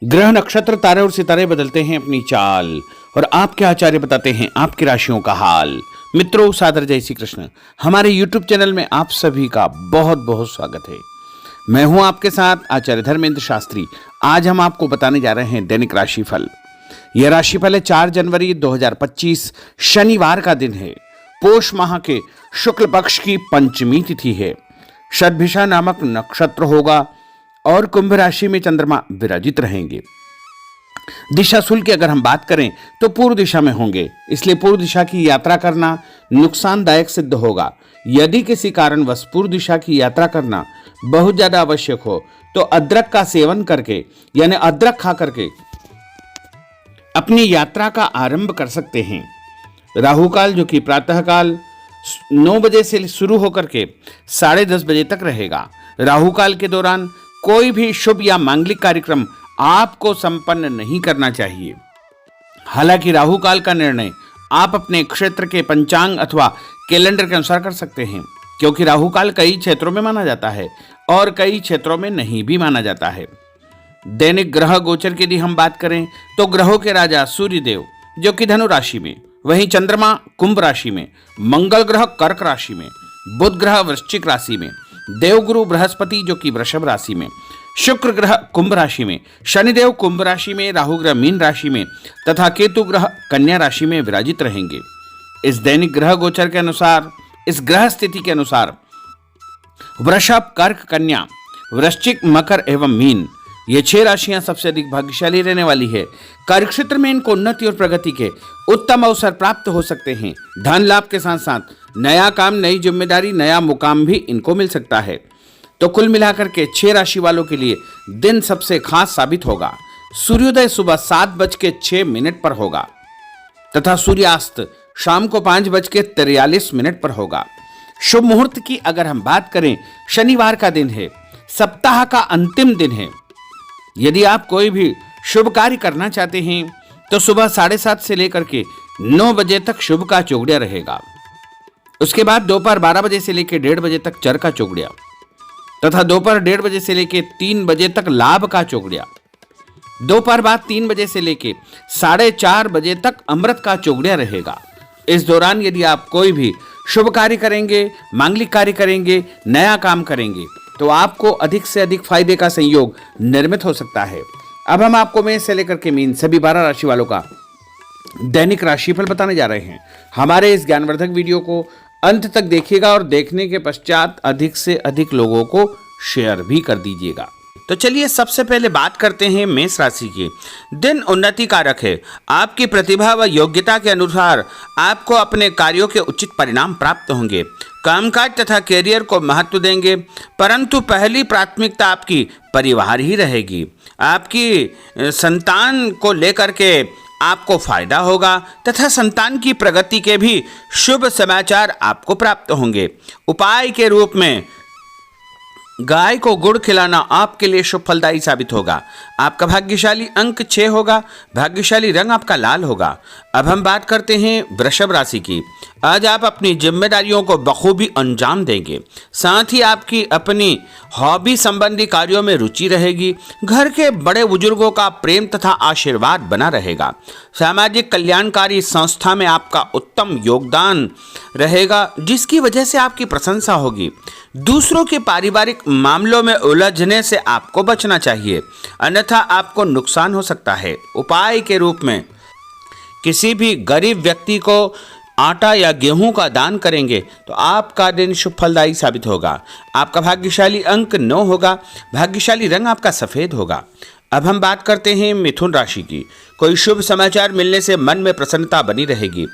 ग्रह नक्षत्र तारे और सितारे बदलते हैं अपनी चाल और आपके आचार्य बताते हैं आपकी राशियों का हाल। मित्रों, सादर जय श्री कृष्ण। हमारे YouTube चैनल में आप सभी का बहुत बहुत स्वागत है। मैं हूं आपके साथ आचार्य धर्मेंद्र शास्त्री। आज हम आपको बताने जा रहे हैं दैनिक राशिफल। यह राशिफल है 4 जनवरी 2025 शनिवार का दिन है। पोष माह के शुक्ल पक्ष की पंचमी तिथि है। शतभिषा नामक नक्षत्र होगा और कुंभ राशि में चंद्रमा विराजित रहेंगे। दिशा शुल की अगर हम बात करें तो पूर्व दिशा में होंगे, इसलिए पूर्व दिशा की यात्रा करना नुकसानदायक सिद्ध होगा। यदि किसी कारणवश पूर्व दिशा की यात्रा करना बहुत ज्यादा आवश्यक हो तो अदरक का सेवन करके यानी अदरक खा करके अपनी यात्रा का आरंभ कर सकते हैं। राहु काल जो कि प्रातः काल 9 बजे से शुरू होकर के 10:30 बजे तक रहेगा। राहु काल के दौरान कोई भी शुभ या मांगलिक कार्यक्रम आपको संपन्न नहीं करना चाहिए। हालांकि राहु काल का निर्णय आप अपने क्षेत्र के पंचांग अथवा कैलेंडर के अनुसार कर सकते हैं, क्योंकि राहु काल कई क्षेत्रों में माना जाता है और कई क्षेत्रों में नहीं भी माना जाता है। दैनिक ग्रह गोचर की यदि हम बात करें तो ग्रहों के राजा सूर्य देव जो कि धनु राशि में, वहीं चंद्रमा कुंभ राशि में, मंगल ग्रह कर्क राशि में, बुध ग्रह वृश्चिक राशि में, देवगुरु बृहस्पति जो कि वृषभ राशि में, शुक्र ग्रह कुंभ राशि में, शनिदेव कुंभ राशि में, राहु ग्रह मीन राशि में तथा केतु ग्रह कन्या राशि में विराजित रहेंगे। इस दैनिक ग्रह गोचर के अनुसार, इस ग्रह स्थिति के अनुसार वृषभ, कर्क, कन्या, वृश्चिक, मकर एवं मीन ये 6 राशियां सबसे अधिक भाग्यशाली रहने वाली है। कार्यक्षेत्र में इनको उन्नति और प्रगति के उत्तम अवसर प्राप्त हो सकते हैं। धन लाभ के साथ साथ नया काम, नई जिम्मेदारी, नया मुकाम भी इनको मिल सकता है। तो कुल मिलाकर के 6 राशि वालों के लिए दिन सबसे खास साबित होगा। सूर्योदय सुबह 7:06 पर होगा तथा सूर्यास्त शाम को 5:43 पर होगा। शुभ मुहूर्त की अगर हम बात करें, शनिवार का दिन है, सप्ताह का अंतिम दिन है। यदि आप कोई भी शुभ कार्य करना चाहते हैं तो सुबह 7:30 से लेकर के 9 बजे तक शुभ का चौगड़िया रहेगा। उसके बाद दोपहर 12 बजे से लेकर 1:30 बजे तक चर का चौगड़िया तथा दोपहर 1:30 बजे से लेकर 3 बजे तक लाभ का चौगड़िया। दोपहर बाद 3 बजे से लेकर 4:30 बजे तक अमृत का चौगड़िया रहेगा। इस दौरान यदि आप कोई भी शुभ कार्य करेंगे, मांगलिक कार्य करेंगे, नया काम करेंगे तो आपको अधिक से अधिक फायदे का संयोग निर्मित हो सकता है। अब हम आपको मेष से लेकर के मीन सभी 12 राशि वालों का दैनिक राशिफल बताने जा रहे हैं। हमारे इस ज्ञानवर्धक वीडियो को अंत तक देखिएगा और देखने के पश्चात अधिक से अधिक लोगों को शेयर भी कर दीजिएगा। तो चलिए सबसे पहले बात करते हैं मेष राशि की। दिन उन्नति कारक है। आपकी प्रतिभा व योग्यता के अनुसार आपको अपने कार्यों के उचित परिणाम प्राप्त होंगे। कामकाज तथा कैरियर को महत्व देंगे, परंतु पहली प्राथमिकता आपकी परिवार ही रहेगी। आपकी संतान को लेकर के आपको फायदा होगा तथा संतान की प्रगति के भी शुभ समाचार आपको प्राप्त होंगे। उपाय के रूप में गाय को गुड़ खिलाना आपके लिए शुभ फलदायी साबित होगा। आपका भाग्यशाली अंक 6 होगा। भाग्यशाली रंग आपका लाल होगा। अब हम बात करते हैं वृषभ राशि की। आज आप अपनी जिम्मेदारियों को बखूबी अंजाम देंगे। साथ ही आपकी अपनी हॉबी संबंधी कार्यों में रुचि रहेगी। घर के बड़े बुजुर्गों का प्रेम तथा आशीर्वाद बना रहेगा। सामाजिक कल्याणकारी संस्था में आपका उत्तम योगदान रहेगा, जिसकी वजह से आपकी प्रशंसा होगी। दूसरों के पारिवारिक मामलों में उलझने से आपको बचना चाहिए, अन्यथा आपको नुकसान हो सकता है। उपाय के रूप में किसी भी गरीब व्यक्ति को आटा या गेहूं का दान करेंगे तो आपका दिन शुभ फलदायी साबित होगा। आपका भाग्यशाली अंक 9 होगा। भाग्यशाली रंग आपका सफेद होगा। अब हम बात करते हैं मिथुन राशि की। कोई शुभ समाचार मिलने से मन में प्रसन्नता बनी रहेगी।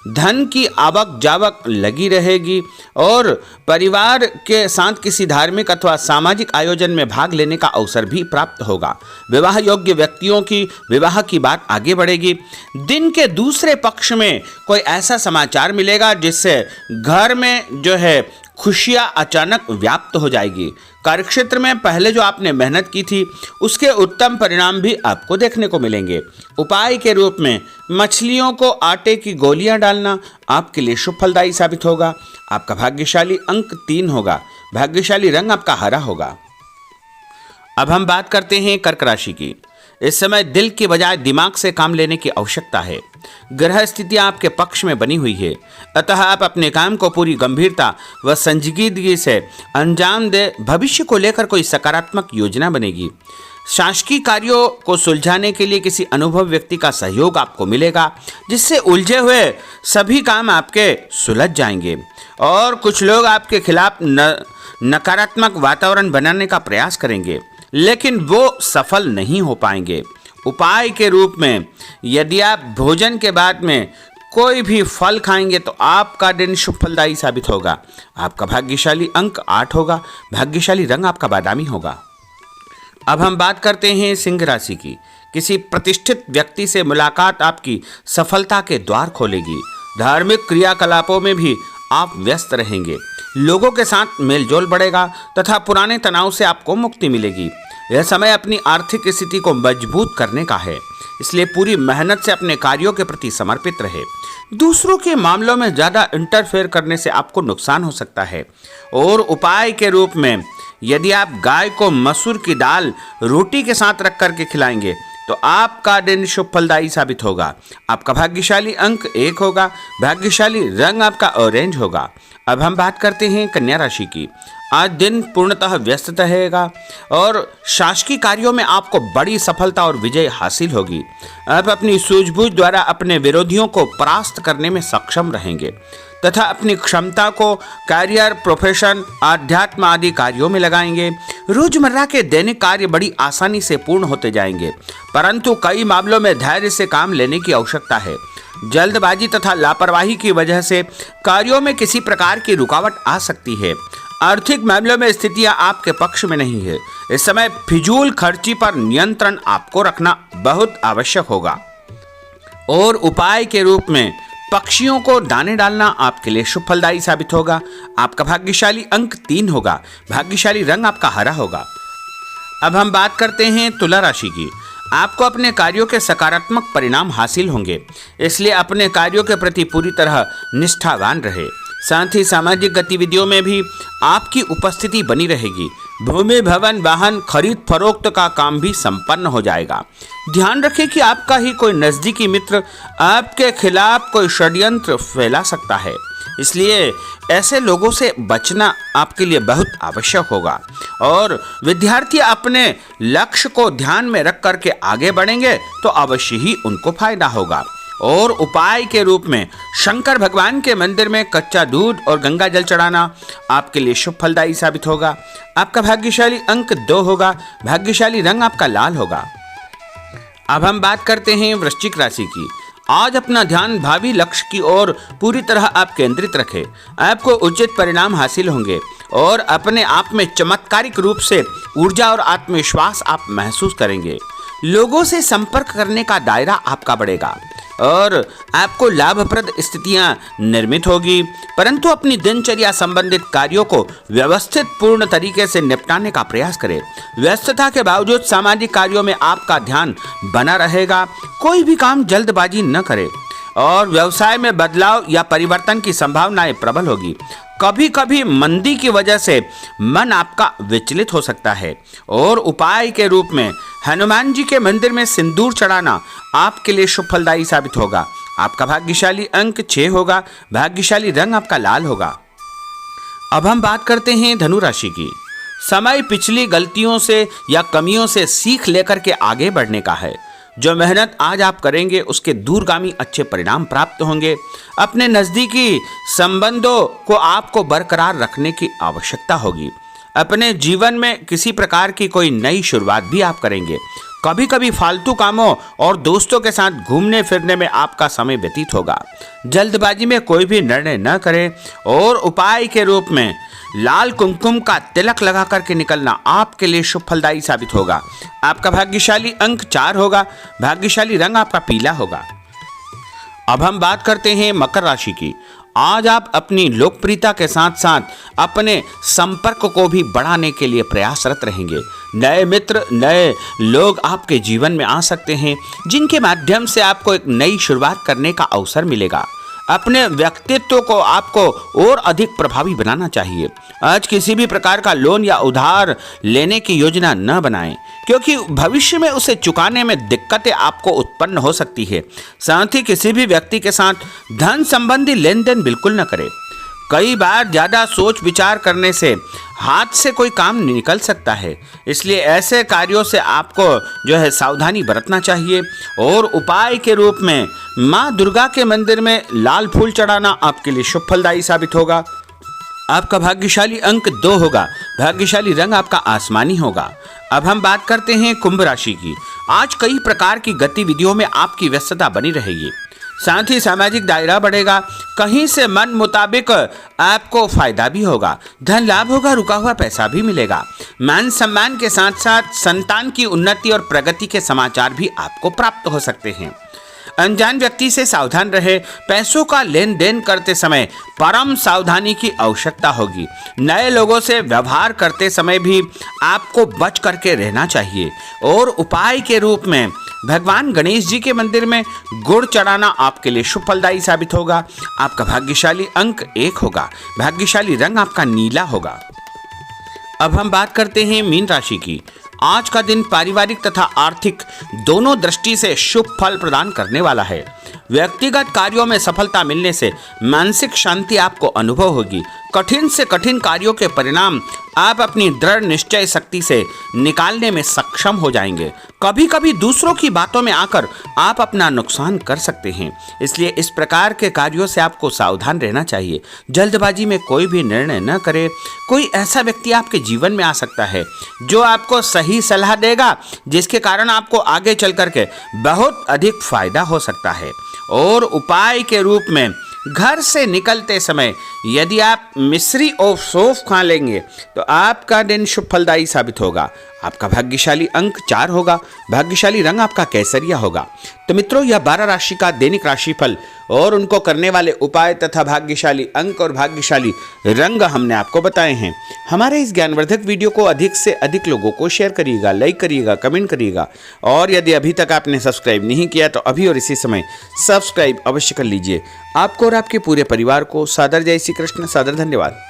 धन की आवक जावक लगी रहेगी और परिवार के साथ किसी धार्मिक अथवा सामाजिक आयोजन में भाग लेने का अवसर भी प्राप्त होगा। विवाह योग्य व्यक्तियों की विवाह की बात आगे बढ़ेगी। दिन के दूसरे पक्ष में कोई ऐसा समाचार मिलेगा जिससे घर में जो है खुशियां अचानक व्याप्त हो जाएगी। कार्यक्षेत्र में पहले जो आपने मेहनत की थी उसके उत्तम परिणाम भी आपको देखने को मिलेंगे। उपाय के रूप में मछलियों को आटे की गोलियां डालना आपके लिए शुभ फलदायी साबित होगा। आपका भाग्यशाली अंक 3 होगा। भाग्यशाली रंग आपका हरा होगा। अब हम बात करते हैं कर्क राशि की। इस समय दिल की बजाय दिमाग से काम लेने की आवश्यकता है। ग्रह स्थितियां आपके पक्ष में बनी हुई है, अतः आप अपने काम को पूरी गंभीरता व संजीदगी से अंजाम दे। भविष्य को लेकर कोई सकारात्मक योजना बनेगी। शासकीय कार्यों को सुलझाने के लिए किसी अनुभव व्यक्ति का सहयोग आपको मिलेगा, जिससे उलझे हुए सभी काम आपके सुलझ जाएंगे। और कुछ लोग आपके खिलाफ नकारात्मक वातावरण बनाने का प्रयास करेंगे, लेकिन वो सफल नहीं हो पाएंगे। उपाय के रूप में यदि आप भोजन के बाद में कोई भी फल खाएंगे तो आपका दिन शुभ फलदायी साबित होगा। आपका भाग्यशाली अंक 8 होगा। भाग्यशाली रंग आपका बादामी होगा। अब हम बात करते हैं सिंह राशि की। किसी प्रतिष्ठित व्यक्ति से मुलाकात आपकी सफलता के द्वार खोलेगी। धार्मिक क्रियाकलापों में भी आप व्यस्त रहेंगे। लोगों के साथ मेलजोल बढ़ेगा तथा पुराने तनाव से आपको मुक्ति मिलेगी। यह समय अपनी आर्थिक स्थिति को मजबूत करने का है, इसलिए पूरी मेहनत से अपने कार्यों के प्रति समर्पित रहे। दूसरों के मामलों में ज़्यादा इंटरफेयर करने से आपको नुकसान हो सकता है। और उपाय के रूप में यदि आप गाय को मसूर की दाल रोटी के साथ रख करके खिलाएंगे तो आपका दिन शुभ फलदायी साबित होगा। आपका भाग्यशाली अंक 1 होगा। भाग्यशाली रंग आपका ऑरेंज होगा। अब हम बात करते हैं कन्या राशि की। आज दिन पूर्णतः व्यस्त रहेगा और शासकीय कार्यों में आपको बड़ी सफलता और विजय हासिल होगी। आप अपनी सूझबूझ द्वारा अपने विरोधियों को परास्त करने में सक्षम रहेंगे तथा अपनी क्षमता को करियर, प्रोफेशन, आध्यात्म आदि कार्यों में लगाएंगे। रोजमर्रा के दैनिक कार्य बड़ी आसानी से पूर्ण होते जाएंगे, परंतु कई मामलों में धैर्य से काम लेने की आवश्यकता है। जल्दबाजी तथा लापरवाही की वजह से कार्यों में किसी प्रकार की रुकावट आ सकती है। आर्थिक मामलों में स्थितियां आपके पक्ष में नहीं है। इस समय फिजूल खर्ची पर नियंत्रण आपको रखना बहुत आवश्यक होगा। और उपाय के रूप में पक्षियों को दाने डालना आपके लिए शुभ फलदायी साबित होगा। आपका भाग्यशाली अंक 3 होगा। भाग्यशाली रंग आपका हरा होगा। अब हम बात करते हैं तुला राशि की। आपको अपने कार्यों के सकारात्मक परिणाम हासिल होंगे, इसलिए अपने कार्यों के प्रति पूरी तरह निष्ठावान रहे। साथ ही सामाजिक गतिविधियों में भी आपकी उपस्थिति बनी रहेगी। भूमि, भवन, वाहन खरीद फरोख्त का काम भी संपन्न हो जाएगा। ध्यान रखें कि आपका ही कोई नज़दीकी मित्र आपके खिलाफ कोई षड्यंत्र फैला सकता है, इसलिए ऐसे लोगों से बचना आपके लिए बहुत आवश्यक होगा। और विद्यार्थी अपने लक्ष्य को ध्यान में रख करके आगे बढ़ेंगे तो अवश्य ही उनको फायदा होगा। और उपाय के रूप में शंकर भगवान के मंदिर में कच्चा दूध और गंगा जल चढ़ाना आपके लिए शुभ फलदायी साबित होगा। आपका भाग्यशाली अंक 2 होगा। भाग्यशाली रंग आपका लाल होगा। अब हम बात करते हैं वृश्चिक राशि की। आज अपना ध्यान भावी लक्ष्य की ओर पूरी तरह आप केंद्रित रखें। आपको उचित परिणाम हासिल होंगे और अपने आप में चमत्कारिक रूप से ऊर्जा और आत्मविश्वास आप महसूस करेंगे। लोगों से संपर्क करने का दायरा आपका बढ़ेगा और आपको लाभप्रद स्थितियां निर्मित होगी, परंतु अपनी दिनचर्या संबंधित कार्यों को व्यवस्थित पूर्ण तरीके से निपटाने का प्रयास करें। व्यस्तता के बावजूद सामाजिक कार्यों में आपका ध्यान बना रहेगा। कोई भी काम जल्दबाजी न करें और व्यवसाय में बदलाव या परिवर्तन की संभावनाएं प्रबल होगी। कभी कभी मंदी की वजह से मन आपका विचलित हो सकता है। और उपाय के रूप में हनुमान जी के मंदिर में सिंदूर चढ़ाना आपके लिए शुभ फलदायी साबित होगा। आपका भाग्यशाली अंक 6 होगा। भाग्यशाली रंग आपका लाल होगा। अब हम बात करते हैं धनु राशि की। समय पिछली गलतियों से या कमियों से सीख लेकर के आगे बढ़ने का है। जो मेहनत आज आप करेंगे उसके दूरगामी अच्छे परिणाम प्राप्त होंगे। अपने नज़दीकी संबंधों को आपको बरकरार रखने की आवश्यकता होगी। अपने जीवन में किसी प्रकार की कोई नई शुरुआत भी आप करेंगे। कभी कभी फालतू कामों और दोस्तों के साथ घूमने फिरने में आपका समय व्यतीत होगा। जल्दबाजी में कोई भी निर्णय न करें। और उपाय के रूप में लाल कुमकुम का तिलक लगा करके निकलना आपके लिए शुभ फलदायी साबित होगा। आपका भाग्यशाली अंक 4 होगा। भाग्यशाली रंग आपका पीला होगा। अब हम बात करते हैं मकर राशि की। आज आप अपनी लोकप्रियता के साथ साथ अपने संपर्क को भी बढ़ाने के लिए प्रयासरत रहेंगे। नए मित्र, नए लोग आपके जीवन में आ सकते हैं, जिनके माध्यम से आपको एक नई शुरुआत करने का अवसर मिलेगा। अपने व्यक्तित्व को आपको और अधिक प्रभावी बनाना चाहिए। आज किसी भी प्रकार का लोन या उधार लेने की योजना न बनाएं, क्योंकि भविष्य में उसे चुकाने में दिक्कतें आपको उत्पन्न हो सकती है। साथ ही किसी भी व्यक्ति के साथ धन संबंधी लेन देन बिल्कुल न करें। कई बार ज्यादा सोच विचार करने से हाथ से कोई काम निकल सकता है, इसलिए ऐसे कार्यों से आपको जो है सावधानी बरतना चाहिए। और उपाय के रूप में माँ दुर्गा के मंदिर में लाल फूल चढ़ाना आपके लिए शुभ फलदायी साबित होगा। आपका भाग्यशाली अंक 2 होगा। भाग्यशाली रंग आपका आसमानी होगा। अब हम बात करते हैं कुंभ राशि की। आज कई प्रकार की गतिविधियों में आपकी व्यस्तता बनी रहेगी, साथ ही सामाजिक दायरा बढ़ेगा। कहीं से मन मुताबिक आपको फायदा भी होगा, धन लाभ होगा, रुका हुआ पैसा भी मिलेगा। मान सम्मान के साथ साथ संतान की उन्नति और प्रगति के समाचार भी आपको प्राप्त हो सकते हैं। अनजान व्यक्ति से सावधान रहे। पैसों का लेन देन करते समय परम सावधानी की आवश्यकता होगी। नए लोगों से व्यवहार करते समय भी आपको बच करके रहना चाहिए। और उपाय के रूप में भगवान गणेश जी के मंदिर में गुड़ चढ़ाना आपके लिए शुभ फलदायी साबित होगा। आपका भाग्यशाली अंक 1 होगा। भाग्यशाली रंग आपका नीला होगा। अब हम बात करते हैं मीन राशि की। आज का दिन पारिवारिक तथा आर्थिक दोनों दृष्टि से शुभ फल प्रदान करने वाला है। व्यक्तिगत कार्यों में सफलता मिलने से मानसिक शांति आपको अनुभव होगी। कठिन से कठिन कार्यों के परिणाम आप अपनी दृढ़ निश्चय शक्ति से निकालने में सक्षम हो जाएंगे। कभी कभी दूसरों की बातों में आकर आप अपना नुकसान कर सकते हैं, इसलिए इस प्रकार के कार्यों से आपको सावधान रहना चाहिए। जल्दबाजी में कोई भी निर्णय न करें। कोई ऐसा व्यक्ति आपके जीवन में आ सकता है जो आपको सही सलाह देगा, जिसके कारण आपको आगे चल करके बहुत अधिक फायदा हो सकता है। और उपाय के रूप में घर से निकलते समय यदि आप मिश्री और सौंफ खा लेंगे तो आपका दिन शुभ फलदायी साबित होगा। आपका भाग्यशाली अंक 4 होगा। भाग्यशाली रंग आपका केसरिया होगा। तो मित्रों, यह 12 राशि का दैनिक राशिफल और उनको करने वाले उपाय तथा भाग्यशाली अंक और भाग्यशाली रंग हमने आपको बताए हैं। हमारे इस ज्ञानवर्धक वीडियो को अधिक से अधिक लोगों को शेयर करिएगा, लाइक करिएगा, कमेंट करिएगा। और यदि अभी तक आपने सब्सक्राइब नहीं किया तो अभी और इसी समय सब्सक्राइब अवश्य कर लीजिए। आपको और आपके पूरे परिवार को सादर जय श्री कृष्ण, सादर धन्यवाद।